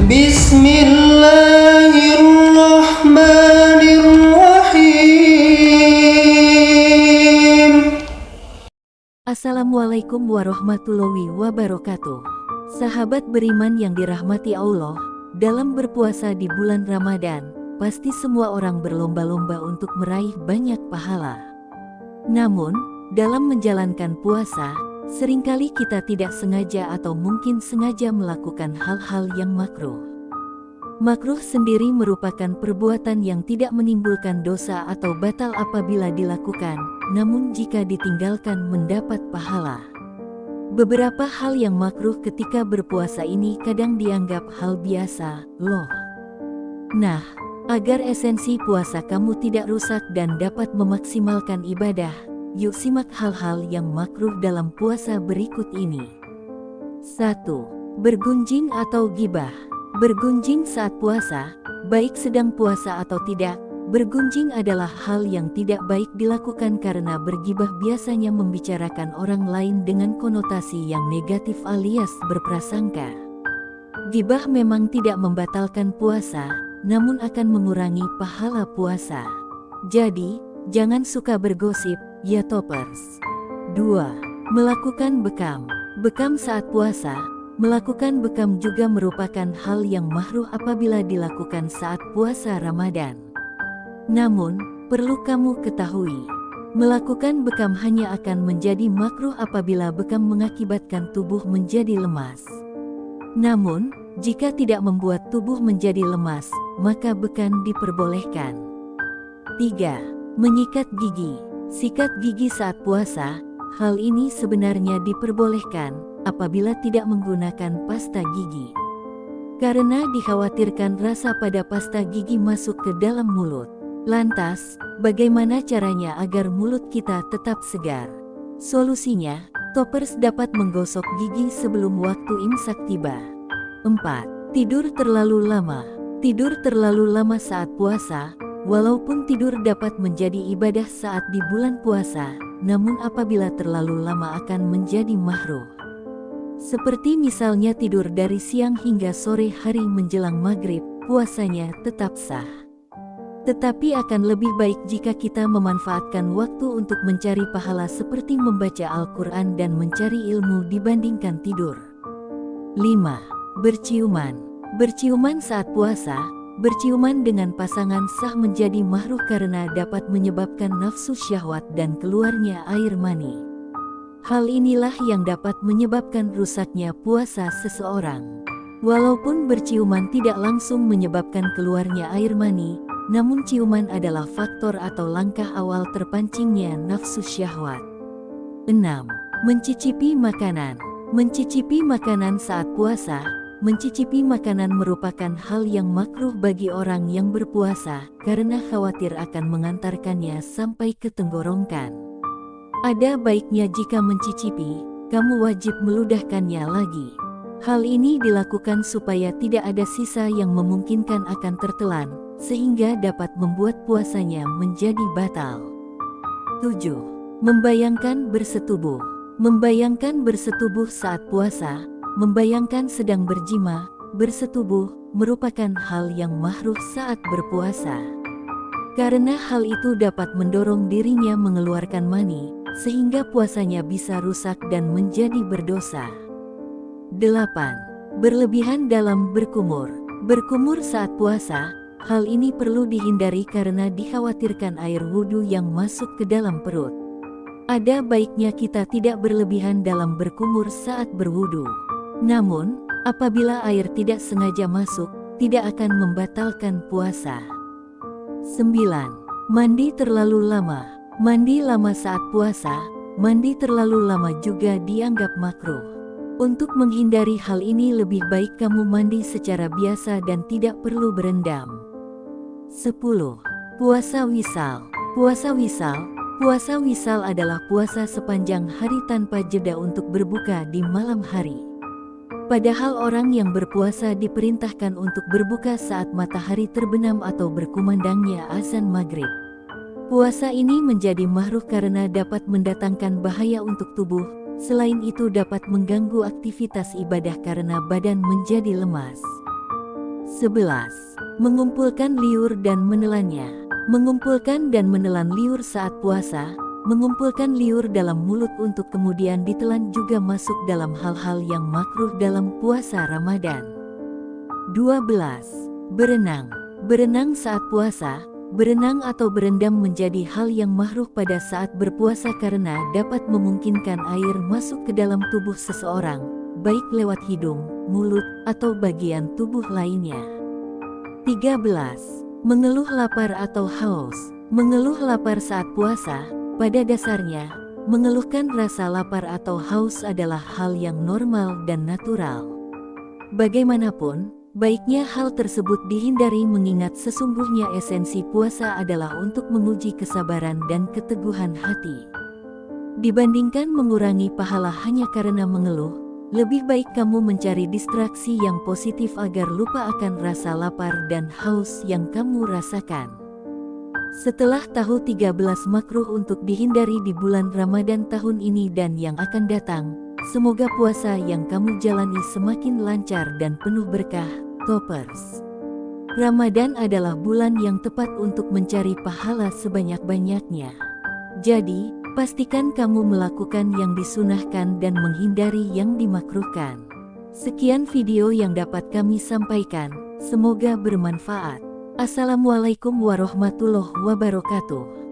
Bismillahirrahmanirrahim. Assalamualaikum warahmatullahi wabarakatuh. Sahabat beriman yang dirahmati Allah, dalam berpuasa di bulan Ramadan, pasti semua orang berlomba-lomba untuk meraih banyak pahala. Namun, dalam menjalankan puasa, seringkali kita tidak sengaja atau mungkin sengaja melakukan hal-hal yang makruh. Makruh sendiri merupakan perbuatan yang tidak menimbulkan dosa atau batal apabila dilakukan, namun jika ditinggalkan mendapat pahala. Beberapa hal yang makruh ketika berpuasa ini kadang dianggap hal biasa, loh. Nah, agar esensi puasa kamu tidak rusak dan dapat memaksimalkan ibadah, yuk simak hal-hal yang makruh dalam puasa berikut ini. 1. Bergunjing atau gibah. Bergunjing saat puasa, baik sedang puasa atau tidak, bergunjing adalah hal yang tidak baik dilakukan karena bergibah biasanya membicarakan orang lain dengan konotasi yang negatif alias berprasangka. Gibah memang tidak membatalkan puasa, namun akan mengurangi pahala puasa. Jadi, jangan suka bergosip, ya topers. 2. Melakukan bekam. Bekam saat puasa. Melakukan bekam juga merupakan hal yang makruh apabila dilakukan saat puasa Ramadan. Namun, perlu kamu ketahui, melakukan bekam hanya akan menjadi makruh apabila bekam mengakibatkan tubuh menjadi lemas. Namun, jika tidak membuat tubuh menjadi lemas, maka bekam diperbolehkan. 3. Menyikat gigi. Sikat gigi saat puasa, hal ini sebenarnya diperbolehkan apabila tidak menggunakan pasta gigi. Karena dikhawatirkan rasa pada pasta gigi masuk ke dalam mulut. Lantas, bagaimana caranya agar mulut kita tetap segar? Solusinya, topers dapat menggosok gigi sebelum waktu imsak tiba. 4. Tidur terlalu lama. Tidur terlalu lama saat puasa, walaupun tidur dapat menjadi ibadah saat di bulan puasa, namun apabila terlalu lama akan menjadi makruh. Seperti misalnya tidur dari siang hingga sore hari menjelang maghrib, puasanya tetap sah. Tetapi akan lebih baik jika kita memanfaatkan waktu untuk mencari pahala seperti membaca Al-Quran dan mencari ilmu dibandingkan tidur. 5. Berciuman. Berciuman saat puasa, berciuman dengan pasangan sah menjadi makruh karena dapat menyebabkan nafsu syahwat dan keluarnya air mani. Hal inilah yang dapat menyebabkan rusaknya puasa seseorang. Walaupun berciuman tidak langsung menyebabkan keluarnya air mani, namun ciuman adalah faktor atau langkah awal terpancingnya nafsu syahwat. 6. Mencicipi makanan. Mencicipi makanan saat puasa. Mencicipi makanan merupakan hal yang makruh bagi orang yang berpuasa, karena khawatir akan mengantarkannya sampai ke tenggorokan. Ada baiknya jika mencicipi, kamu wajib meludahkannya lagi. Hal ini dilakukan supaya tidak ada sisa yang memungkinkan akan tertelan, sehingga dapat membuat puasanya menjadi batal. 7. Membayangkan bersetubuh. Membayangkan bersetubuh saat puasa, membayangkan sedang berjima, bersetubuh, merupakan hal yang makruh saat berpuasa. Karena hal itu dapat mendorong dirinya mengeluarkan mani, sehingga puasanya bisa rusak dan menjadi berdosa. 8. Berlebihan dalam berkumur. Berkumur saat puasa, hal ini perlu dihindari karena dikhawatirkan air wudhu yang masuk ke dalam perut. Ada baiknya kita tidak berlebihan dalam berkumur saat berwudhu. Namun, apabila air tidak sengaja masuk, tidak akan membatalkan puasa. 9. Mandi terlalu lama. Mandi lama saat puasa, mandi terlalu lama juga dianggap makruh. Untuk menghindari hal ini lebih baik kamu mandi secara biasa dan tidak perlu berendam. 10. Puasa wisal. Puasa wisal. Puasa wisal adalah puasa sepanjang hari tanpa jeda untuk berbuka di malam hari. Padahal orang yang berpuasa diperintahkan untuk berbuka saat matahari terbenam atau berkumandangnya azan maghrib. Puasa ini menjadi makruh karena dapat mendatangkan bahaya untuk tubuh, selain itu dapat mengganggu aktivitas ibadah karena badan menjadi lemas. 11. Mengumpulkan liur dan menelannya. Mengumpulkan dan menelan liur saat puasa, mengumpulkan liur dalam mulut untuk kemudian ditelan juga masuk dalam hal-hal yang makruh dalam puasa Ramadan. 12. Berenang. Berenang saat puasa. Berenang atau berendam menjadi hal yang makruh pada saat berpuasa karena dapat memungkinkan air masuk ke dalam tubuh seseorang, baik lewat hidung, mulut, atau bagian tubuh lainnya. 13. Mengeluh lapar atau haus. Mengeluh lapar saat puasa, pada dasarnya, mengeluhkan rasa lapar atau haus adalah hal yang normal dan natural. Bagaimanapun, baiknya hal tersebut dihindari mengingat sesungguhnya esensi puasa adalah untuk menguji kesabaran dan keteguhan hati. Dibandingkan mengurangi pahala hanya karena mengeluh, lebih baik kamu mencari distraksi yang positif agar lupa akan rasa lapar dan haus yang kamu rasakan. Setelah tahu 13 makruh untuk dihindari di bulan Ramadan tahun ini dan yang akan datang, semoga puasa yang kamu jalani semakin lancar dan penuh berkah, Toppers. Ramadan adalah bulan yang tepat untuk mencari pahala sebanyak-banyaknya. Jadi, pastikan kamu melakukan yang disunahkan dan menghindari yang dimakruhkan. Sekian video yang dapat kami sampaikan, semoga bermanfaat. Assalamualaikum warahmatullahi wabarakatuh.